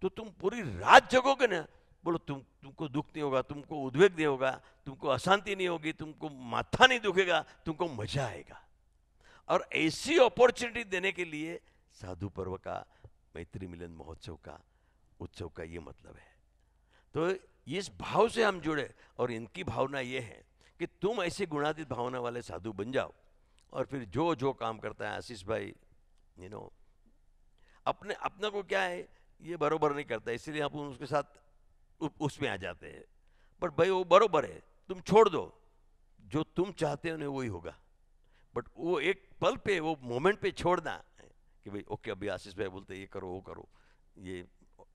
तो तुम पूरी रात जगोगे ना, बोलो तुमको दुख नहीं होगा, तुमको उद्वेग नहीं होगा, तुमको अशांति नहीं होगी, तुमको माथा नहीं दुखेगा, तुमको मजा आएगा। और ऐसी अपॉर्चुनिटी देने के लिए साधु पर्व का, मैत्री मिलन महोत्सव का, उत्सव का ये मतलब है। तो इस भाव से हम जुड़े, और इनकी भावना ये है कि तुम ऐसे गुणातीत भावना वाले साधु बन जाओ, और फिर जो जो काम करता है आशीष भाई, अपना को क्या है ये बरोबर नहीं करता, इसलिए आप उसके साथ उसमें आ जाते हैं। पर भाई वो बरोबर है, तुम छोड़ दो, जो तुम चाहते हो ना वही होगा। बट वो एक पल पे, वो मोमेंट पे छोड़ना कि भाई ओके, अभी आशीष भाई बोलते ये करो वो करो, ये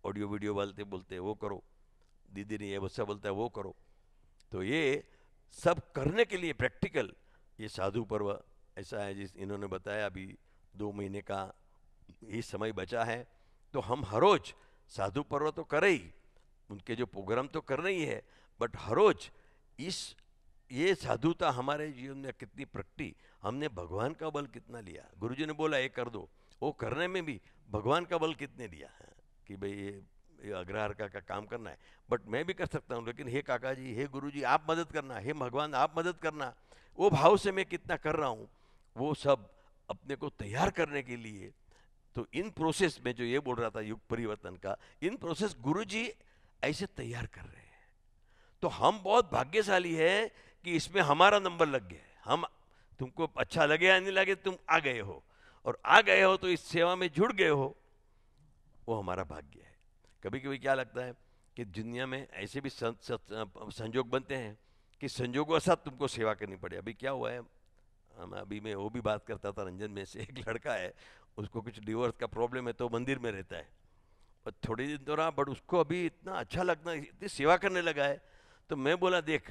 ऑडियो वीडियो वाले बोलते वो करो, दीदी ने ये बच्चा बोलता है वो करो। तो ये सब करने के लिए प्रैक्टिकल ये साधु पर्व ऐसा है, जिस इन्होंने बताया अभी 2 महीने का ये समय बचा है, तो हम हर रोज साधु पर्व तो करें ही, उनके जो प्रोग्राम तो करना ही है, बट हर रोज ये साधुता हमारे जीवन में कितनी प्रकटी, हमने भगवान का बल कितना लिया। गुरुजी ने बोला ये कर दो, वो करने में भी भगवान का बल कितने दिया है कि भाई ये अग्रहार का काम करना है, बट मैं भी कर सकता हूँ, लेकिन हे काका जी, हे गुरुजी आप मदद करना, हे भगवान आप मदद करना, वो भाव से मैं कितना कर रहा हूँ, वो सब अपने को तैयार करने के लिए। तो इन प्रोसेस में जो ये बोल रहा था युग परिवर्तन का, इन प्रोसेस गुरुजी ऐसे तैयार कर रहे हैं। तो हम बहुत भाग्यशाली है कि इसमें हमारा नंबर लग गया है। हम, तुमको अच्छा लगे या नहीं लगे, तुम आ गए हो, और आ गए हो तो इस सेवा में जुड़ गए हो, वो हमारा भाग्य है। कभी कभी क्या लगता है कि दुनिया में ऐसे भी संजोग बनते हैं कि संजोगों के साथ तुमको सेवा करनी पड़े। अभी क्या हुआ है, अभी मैं वो भी बात करता था रंजन में से, एक लड़का है, उसको कुछ डिवोर्स का प्रॉब्लम है, तो मंदिर में रहता है, और थोड़ी दिन तो रहा, बट उसको अभी इतना अच्छा लगना, इतनी सेवा करने लगा है। तो मैं बोला देख,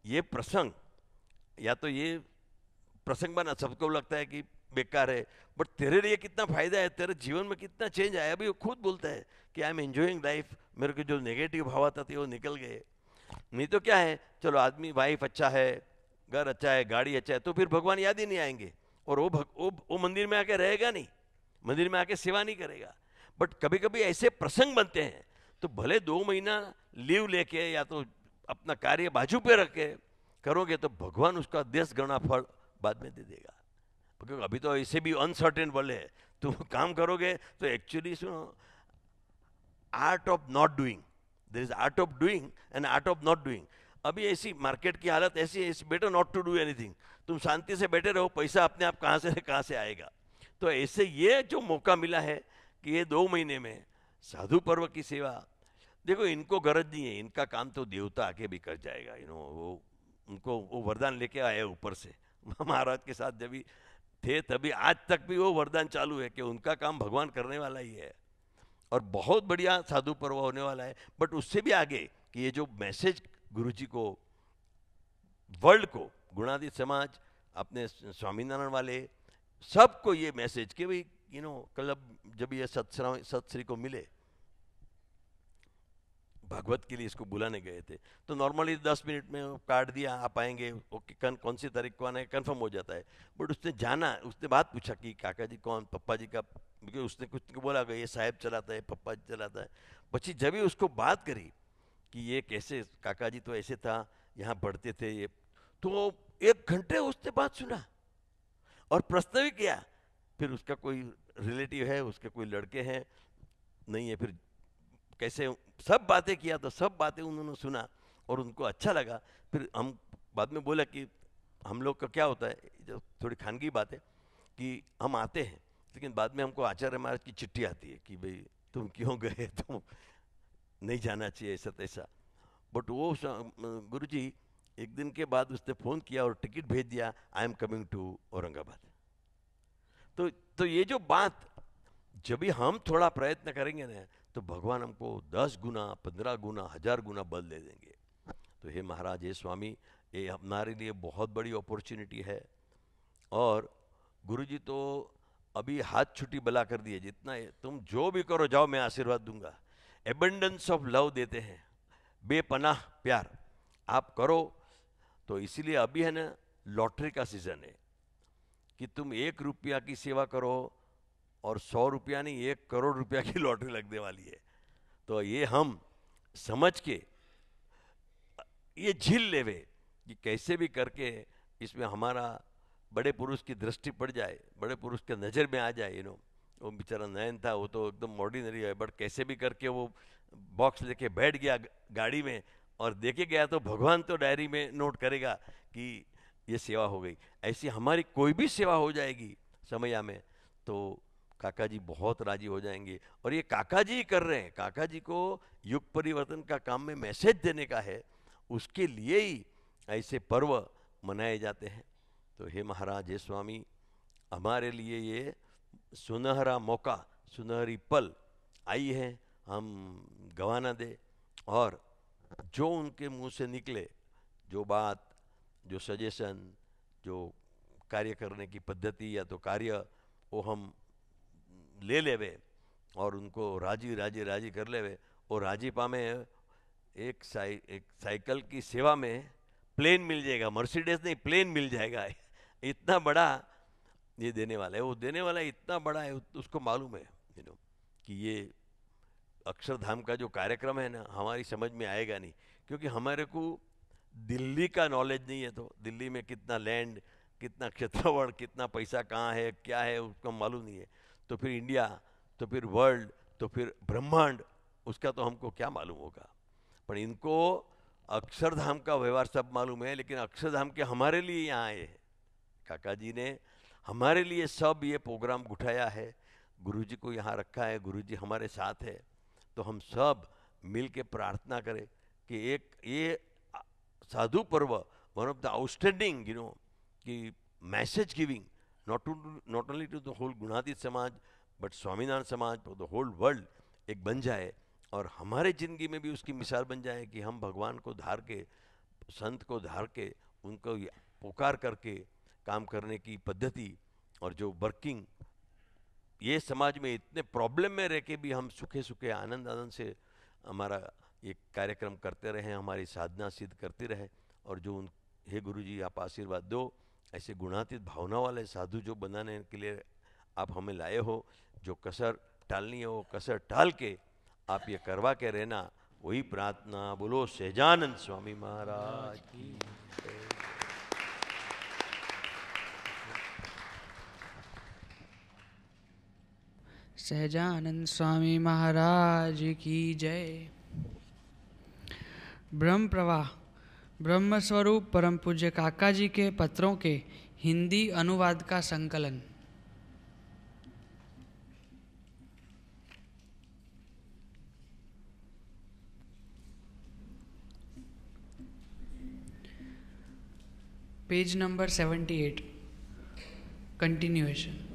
ये प्रसंग, या तो ये प्रसंग बना सबको लगता है कि बेकार है, बट तेरे लिए कितना फायदा है, तेरे जीवन में कितना चेंज आया। अभी वो खुद बोलता है कि आई एम एंजॉइंग लाइफ, मेरे को जो नेगेटिव भाव आते थे वो निकल गए। नहीं तो क्या है, चलो आदमी, वाइफ अच्छा है, घर अच्छा है, गाड़ी अच्छा है, तो फिर भगवान याद ही नहीं आएंगे, और वो मंदिर में आके रहेगा नहीं, मंदिर में आके सेवा नहीं करेगा। बट कभी कभी ऐसे प्रसंग बनते हैं, तो भले 2 महीना लीव लेके या तो अपना कार्य बाजू पे रख के करोगे, तो भगवान उसका 10 गुना फल बाद में दे देगा। क्योंकि अभी तो ऐसे भी अनसर्टेन वर्ल्ड है, तुम काम करोगे तो एक्चुअली सुनो, art of not doing, there is art of doing and art of not doing. अभी ऐसी मार्केट की हालत ऐसी है, better not to do anything, तुम शांति से बैठे रहो, पैसा अपने आप कहाँ से आएगा। तो ऐसे ये जो मौका मिला है कि ये 2 महीने में साधु पर्व की सेवा, देखो इनको गरज नहीं है, इनका काम तो देवता आके भी कर जाएगा, वो उनको वो वरदान लेके आए ऊपर से। महाराज के साथ जब भी थे तभी आज तक भी वो वरदान चालू है कि उनका काम भगवान करने वाला ही है, और बहुत बढ़िया साधु पर्व होने वाला है। बट उससे भी आगे कि ये जो मैसेज गुरुजी को, वर्ल्ड को, गुणातीत समाज, अपने स्वामीनारायण वाले सबको ये मैसेज कि भाई कल जब ये सतश्री को मिले, भागवत के लिए इसको बुलाने गए थे, तो नॉर्मली 10 मिनट में कार्ड दिया, आप आएंगे, ओके, कौन सी तारीख को आना है कंफर्म हो जाता है। बट उसने जाना, उसने बात पूछा कि काका जी कौन, पप्पा जी का, क्योंकि उसने कुछ बोला ये साहब चलाता है, पप्पा जी चलाता है। પછી जब भी उसको बात करी कि ये कैसे, काका जी तो ऐसे था, यहाँ पढ़ते थे ये, तो 1 घंटे उसने बात सुना और प्रश्न भी किया। फिर उसका कोई रिलेटिव है, उसके कोई लड़के हैं नहीं है, फिर कैसे सब बातें किया, तो सब बातें उन्होंने सुना और उनको अच्छा लगा। फिर हम बाद में बोला कि हम लोग का क्या होता है, जो थोड़ी खानगी बात है, कि हम आते हैं लेकिन बाद में हमको आचार्य महाराज की चिट्ठी आती है कि भाई तुम क्यों गए, तुम नहीं जाना चाहिए, ऐसा तैसा। बट वो गुरुजी 1 दिन के बाद उसने फ़ोन किया और टिकट भेज दिया, I am coming to Aurangabad. तो ये जो बात, जब भी हम थोड़ा प्रयत्न करेंगे ना, तो भगवान हमको 10 गुना, 15 गुना, 1000 गुना बल दे देंगे। तो हे महाराज, हे स्वामी, ये हमारे लिए बहुत बड़ी अपॉर्चुनिटी है। और गुरुजी तो अभी हाथ छुट्टी बला कर दिए, जितना तुम जो भी करो जाओ, मैं आशीर्वाद दूंगा। एबंडेंस ऑफ लव देते हैं, बेपनाह प्यार। आप करो। तो इसीलिए अभी है ना लॉटरी का सीजन है कि तुम 1 रुपया की सेवा करो और 100 रुपया नहीं 1 करोड़ रुपया की लॉटरी लगने वाली है। तो ये हम समझ के ये झील लेवे कि कैसे भी करके इसमें हमारा बड़े पुरुष की दृष्टि पड़ जाए, बड़े पुरुष के नज़र में आ जाए। वो बेचारा नयन था, वो तो एकदम ऑर्डिनरी है, बट कैसे भी करके वो बॉक्स लेके बैठ गया गाड़ी में और देखे गया तो भगवान तो डायरी में नोट करेगा कि ये सेवा हो गई। ऐसी हमारी कोई भी सेवा हो जाएगी समया में तो काका जी बहुत राजी हो जाएंगे। और ये काका जी कर रहे हैं, काका जी को युग परिवर्तन का काम में मैसेज देने का है, उसके लिए ही ऐसे पर्व मनाए जाते हैं। तो हे महाराज, हे स्वामी, हमारे लिए ये सुनहरा मौका, सुनहरी पल आई है, हम गंवाना दे। और जो उनके मुंह से निकले, जो बात, जो सजेशन, जो कार्य करने की पद्धति या तो कार्य, वो हम ले लेवे और उनको राजी राजी राजी कर लेवे। और राजी पामे एक साइकिल की सेवा में प्लेन मिल जाएगा, मर्सिडीज नहीं प्लेन मिल जाएगा। इतना बड़ा ये देने वाला है, वो देने वाला इतना बड़ा है, उसको मालूम है कि ये अक्षरधाम का जो कार्यक्रम है ना हमारी समझ में आएगा नहीं, क्योंकि हमारे को दिल्ली का नॉलेज नहीं है। तो दिल्ली में कितना लैंड, कितना क्षेत्रफल, कितना पैसा कहाँ है, क्या है, उसका मालूम नहीं है। तो फिर इंडिया, तो फिर वर्ल्ड, तो फिर ब्रह्मांड, उसका तो हमको क्या मालूम होगा। पर इनको अक्षरधाम का व्यवहार सब मालूम है, लेकिन अक्षरधाम के हमारे लिए यहाँ आए हैं। काका जी ने हमारे लिए सब ये प्रोग्राम उठाया है, गुरुजी को यहाँ रखा है, गुरुजी हमारे साथ है। तो हम सब मिल के प्रार्थना करें कि एक ये साधु पर्व, वन ऑफ द आउटस्टैंडिंग कि message giving not only to the whole Gunatit Samaj but Swaminarayan समाज, फॉर द होल वर्ल्ड एक बन जाए और हमारे ज़िंदगी में भी उसकी मिसाल बन जाए कि हम भगवान को धार के, संत को धार के, उनको पुकार करके काम करने की पद्धति, और जो वर्किंग ये समाज में इतने प्रॉब्लम में रह के भी हम सूखे सूखे आनंद आनंद से हमारा ये कार्यक्रम करते रहे, हमारी साधना सिद्ध करती रहे। और जो हे गुरुजी आप आशीर्वाद दो, ऐसे गुणातीत भावना वाले साधु जो बनाने के लिए आप हमें लाए हो, जो कसर टालनी है वो कसर टाल के आप ये करवा के रहना, वही प्रार्थना। बोलो सहजानंद स्वामी महाराज की। सहजानंद स्वामी महाराज की जय। ब्रह्म प्रवाह ब्रह्म स्वरूप परम पूज्य काका जी के पत्रों के हिंदी अनुवाद का संकलन। Page number 78, continuation.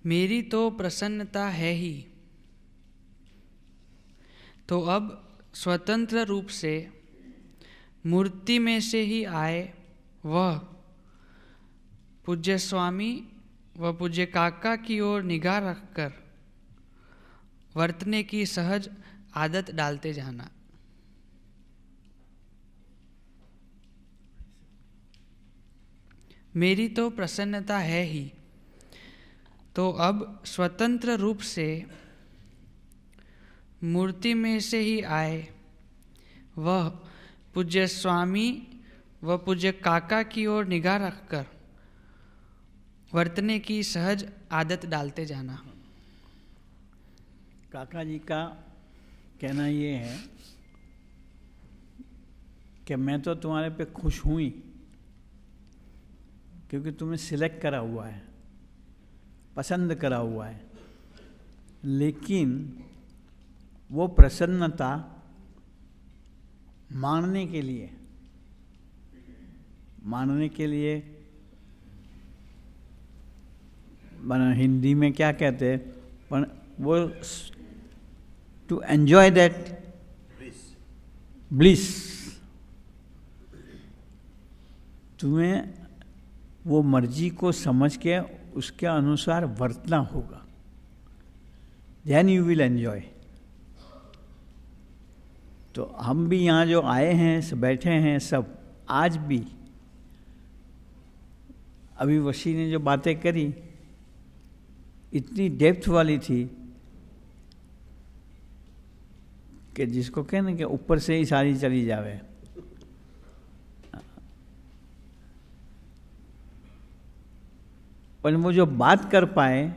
मेरी तो प्रसन्नता है ही, तो अब स्वतंत्र रूप से मूर्ति में से ही आए वह पूज्य स्वामी व पूज्य काका की ओर निगाह रखकर वर्तने की सहज आदत डालते जाना। मेरी तो प्रसन्नता है ही, तो अब स्वतंत्र रूप से मूर्ति में से ही आए वह पूज्य स्वामी व पूज्य काका की ओर निगाह रखकर वर्तने की सहज आदत डालते जाना। काका जी का कहना ये है कि मैं तो तुम्हारे पे खुश हुई क्योंकि तुम्हें सिलेक्ट करा हुआ है, पसंद करा हुआ है, लेकिन वो प्रसन्नता मानने के लिए हिंदी में क्या कहते हैं, पर वो टू एंजॉय दैट ब्लिस, तुम्हें वो मर्जी को समझ के उसके अनुसार वर्तना होगा। then you will enjoy. तो हम भी यहाँ जो आए हैं, सब बैठे हैं, सब आज भी, अभी वशी ने जो बातें करी इतनी डेप्थ वाली थी कि जिसको कहना कि ऊपर से ही सारी चली जावे। पर वो जो बात कर पाए,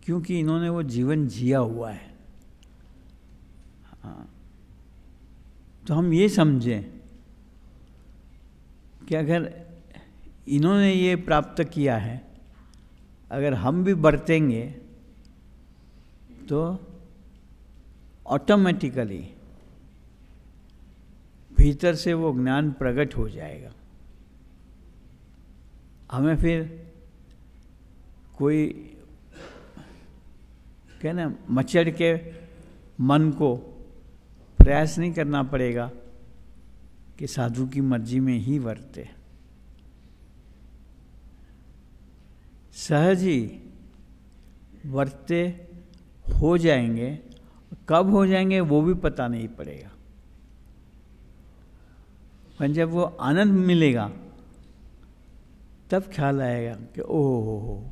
क्योंकि इन्होंने वो जीवन जिया हुआ है। तो हम ये समझें कि अगर इन्होंने ये प्राप्त किया है, अगर हम भी बरतेंगे तो ऑटोमेटिकली भीतर से वो ज्ञान प्रकट हो जाएगा। हमें फिर कोई कहना मचड़ के मन को प्रयास नहीं करना पड़ेगा कि साधु की मर्जी में ही वर्ते। सहज ही वर्ते हो जाएंगे, कब हो जाएंगे वो भी पता नहीं पड़ेगा। पर जब वो आनंद मिलेगा तब ख्याल आएगा कि ओह,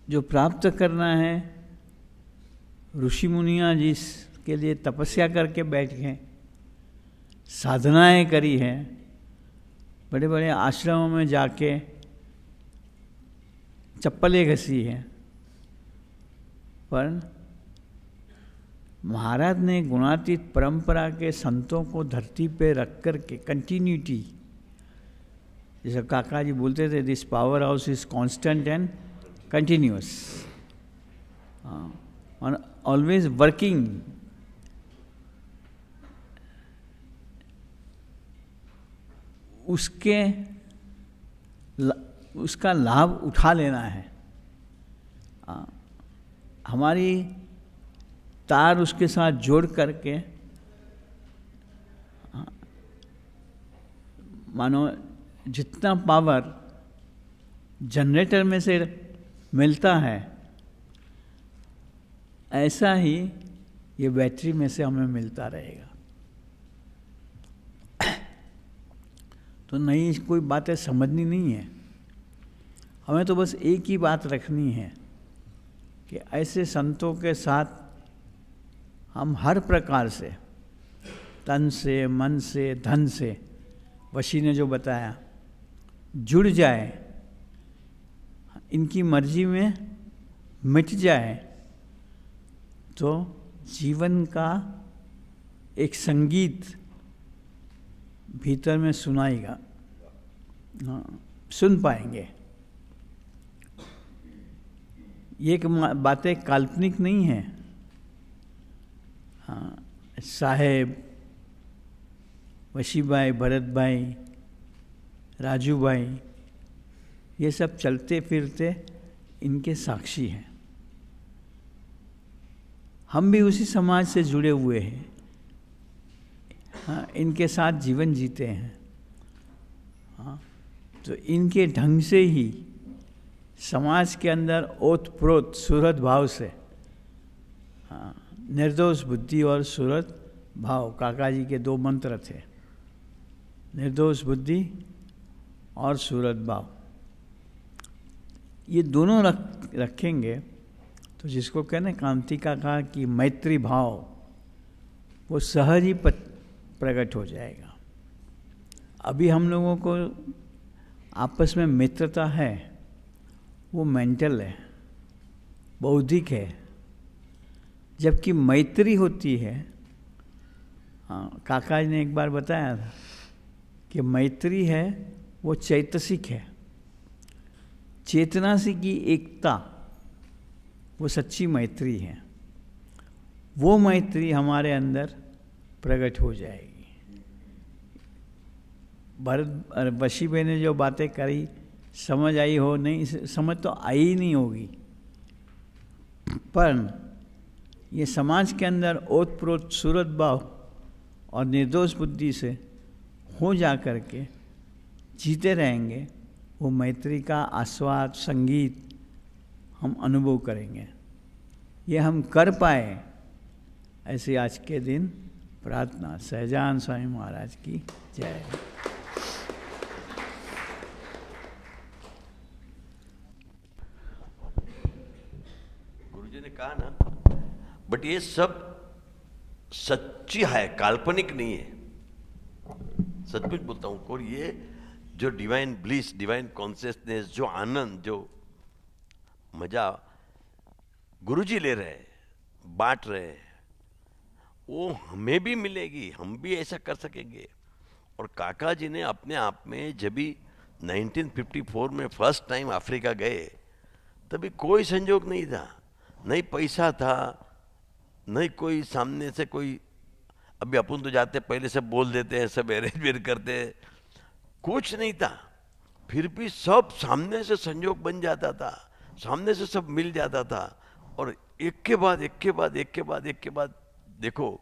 जो प्राप्त करना है, ऋषि मुनियाँ जिसके लिए तपस्या करके बैठ गए, साधनाएं करी हैं, बड़े बड़े आश्रमों में जाके चप्पलें घसी हैं, पर महाराज ने गुणातीत परंपरा के संतों को धरती पे रख कर के कंटिन्यूटी, जैसे काका जी बोलते थे, this power house is constant and continuous, always working. उसका लाभ उठा लेना है। हमारी तार उसके साथ जोड़ करके, मानो जितना पावर जनरेटर में से मिलता है, ऐसा ही ये बैटरी में से हमें मिलता रहेगा। तो नई कोई बातें समझनी नहीं है, हमें तो बस एक ही बात रखनी है कि ऐसे संतों के साथ हम हर प्रकार से, तन से, मन से, धन से, वशी ने जो बताया, जुड़ जाए, इनकी मर्जी में मिट जाए, तो जीवन का एक संगीत भीतर में सुनाएगा, सुन पाएंगे। ये बातें काल्पनिक नहीं है। हाँ, साहेब, वशीभाई, भरत भाई, राजू भाई, ये सब चलते फिरते इनके साक्षी हैं। हम भी उसी समाज से जुड़े हुए हैं, हाँ, इनके साथ जीवन जीते हैं। हाँ, तो इनके ढंग से ही समाज के अंदर ओतप्रोत सुहृद भाव से, हाँ, निर्दोष बुद्धि और सुहृद भाव, काका जी के 2 मंत्र थे, निर्दोष बुद्धि और सुहृद भाव। ये दोनों रखेंगे तो जिसको कहने कांतिका कहा कि मैत्री भाव, वो सहज ही प्रकट हो जाएगा। अभी हम लोगों को आपस में मित्रता है, वो मेंटल है, बौद्धिक है, जबकि मैत्री होती है। हाँ, काका जी ने एक बार बताया था कि मैत्री है वो चैतसिक है, चेतना से की एकता, वो सच्ची मैत्री है। वो मैत्री हमारे अंदर प्रकट हो जाएगी। भरत वशी भाई ने जो बातें करी, समझ आई हो नहीं, समझ तो आई ही नहीं होगी, पर ये समाज के अंदर ओतप्रोत सुहृद भाव और निर्दोष बुद्धि से हो जा करके जीते रहेंगे, वो मैत्री का आस्वाद संगीत हम अनुभव करेंगे। ये हम कर पाए, ऐसे आज के दिन प्रार्थना। सहजान स्वामी महाराज की जय। गुरुजी ने कहा ना, बट ये सब सच्ची है, काल्पनिक नहीं है। सचमुच बोलता हूं। और ये जो डिवाइन ब्लिस, डिवाइन कॉन्शियसनेस, जो आनंद, जो मजा गुरुजी ले रहे हैं, बांट रहे हैं, वो हमें भी मिलेगी, हम भी ऐसा कर सकेंगे। और काका जी ने अपने आप में जब भी 1954 में फर्स्ट टाइम अफ्रीका गए, तभी कोई संजोग नहीं था, नहीं पैसा था, नहीं कोई सामने से कोई, अभी अपन तो जाते पहले सब बोल देते हैं, सब अरेंजमेंट करते हैं, कुछ नहीं था। फिर भी सब सामने से संजोग बन जाता था, सामने से सब मिल जाता था। और एक के बाद एक के बाद एक के बाद एक के बाद देखो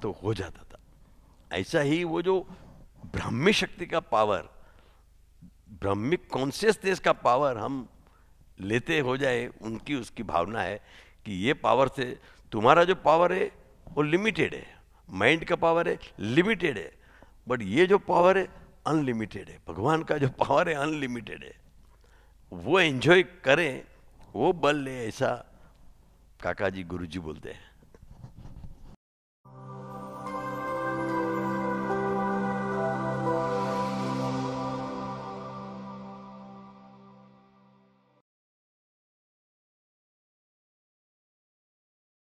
तो हो जाता था। ऐसा ही वो जो ब्राह्मी शक्ति का पावर, ब्राह्मिक कॉन्शियसनेस का पावर हम लेते हो जाए, उनकी उसकी भावना है कि ये पावर से तुम्हारा जो पावर है वो लिमिटेड है, माइंड का पावर है लिमिटेड है, बट ये जो पावर है अनलिमिटेड है। भगवान का जो पावर है अनलिमिटेड है। वो एंजॉय करें, वो बल ले, ऐसा काका जी गुरु जी बोलते हैं।